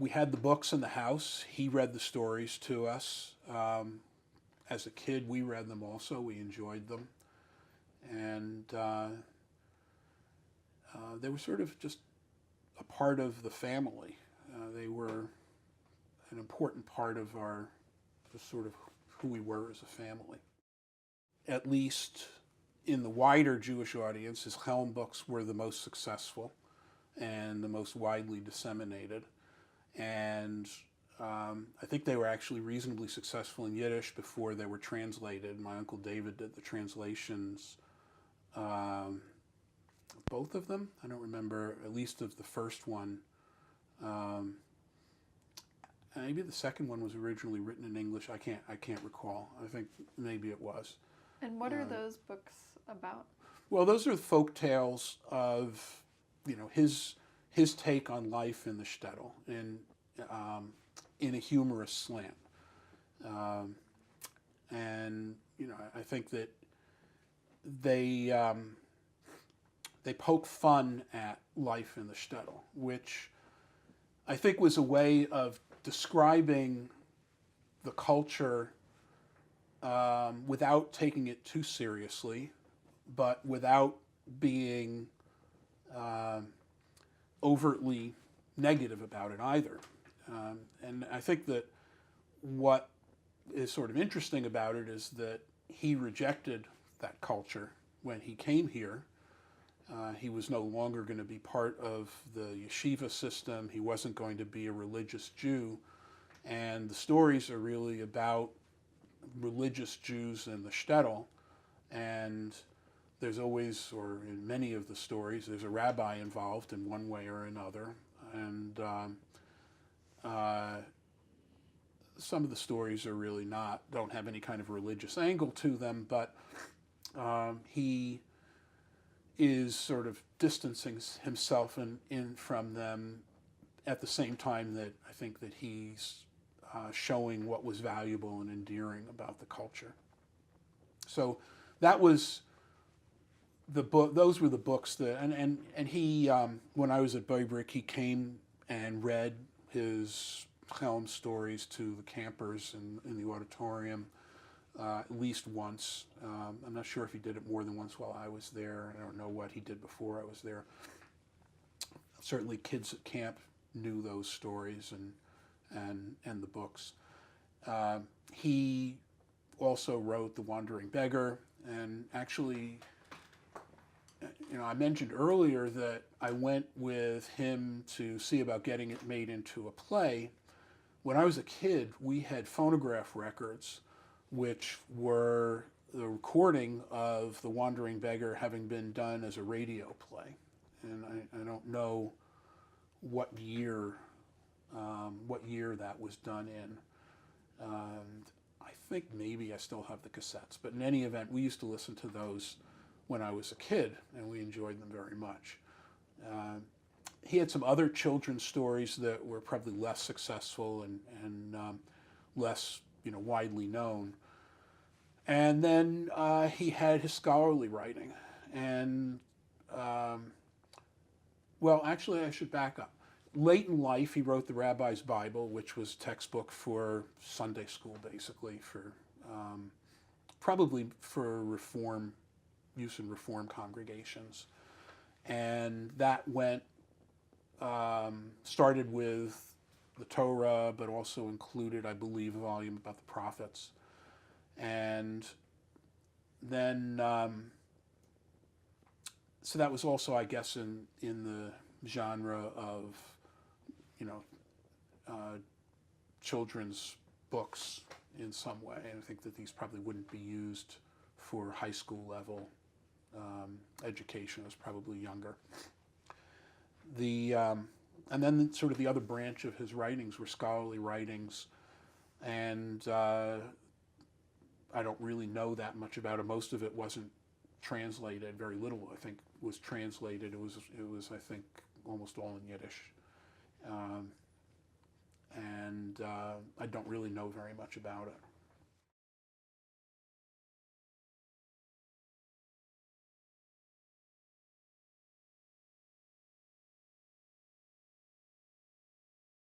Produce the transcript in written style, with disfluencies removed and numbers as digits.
We had the books in the house. He read the stories to us. As a kid, we read them also. We enjoyed them. And they were sort of just a part of the family. They were an important part of our, sort of who we were as a family. At least in the wider Jewish audience, his Chelm books were the most successful and the most widely disseminated. And I think they were actually reasonably successful in Yiddish before they were translated. My Uncle David did the translations, both of them. I don't remember, at least of the first one. Maybe the second one was originally written in English. I can't recall. I think maybe it was. And what are those books about? Well, those are folk tales of, his take on life in the shtetl in a humorous slant. And I think that they poke fun at life in the shtetl, which I think was a way of describing the culture without taking it too seriously, but without being overtly negative about it either. And I think that what is sort of interesting about it is that he rejected that culture when he came here. He was no longer going to be part of the yeshiva system. He wasn't going to be a religious Jew. And the stories are really about religious Jews in the shtetl. And there's always, or in many of the stories, there's a rabbi involved in one way or another. And some of the stories are really don't have any kind of religious angle to them, but he is sort of distancing himself from them at the same time that I think that he's showing what was valuable and endearing about the culture. So that was the book. Those were the books that, and he, when I was at Boybrook, he came and read his Chelm stories to the campers in the auditorium at least once. I'm not sure if he did it more than once while I was there. I don't know what he did before I was there. Certainly kids at camp knew those stories and the books. He also wrote The Wandering Beggar, and actually, I mentioned earlier that I went with him to see about getting it made into a play. When I was a kid, we had phonograph records, which were the recording of The Wandering Beggar having been done as a radio play. And I don't know what year that was done in. I think maybe I still have the cassettes, but in any event, we used to listen to those when I was a kid, and we enjoyed them very much. He had some other children's stories that were probably less successful and less widely known. And then he had his scholarly writing. And, well, actually, I should back up. Late in life, he wrote the Rabbi's Bible, which was a textbook for Sunday school, basically, for probably for use in Reform congregations. And that started with the Torah, but also included, I believe, a volume about the prophets. And then, so that was also, I guess, in the genre of, children's books in some way. And I think that these probably wouldn't be used for high school level education. It was probably younger. And then sort of the other branch of his writings were scholarly writings, and I don't really know that much about it. Most of it wasn't translated. Very little, I think, was translated. It was I think, almost all in Yiddish. And I don't really know very much about it.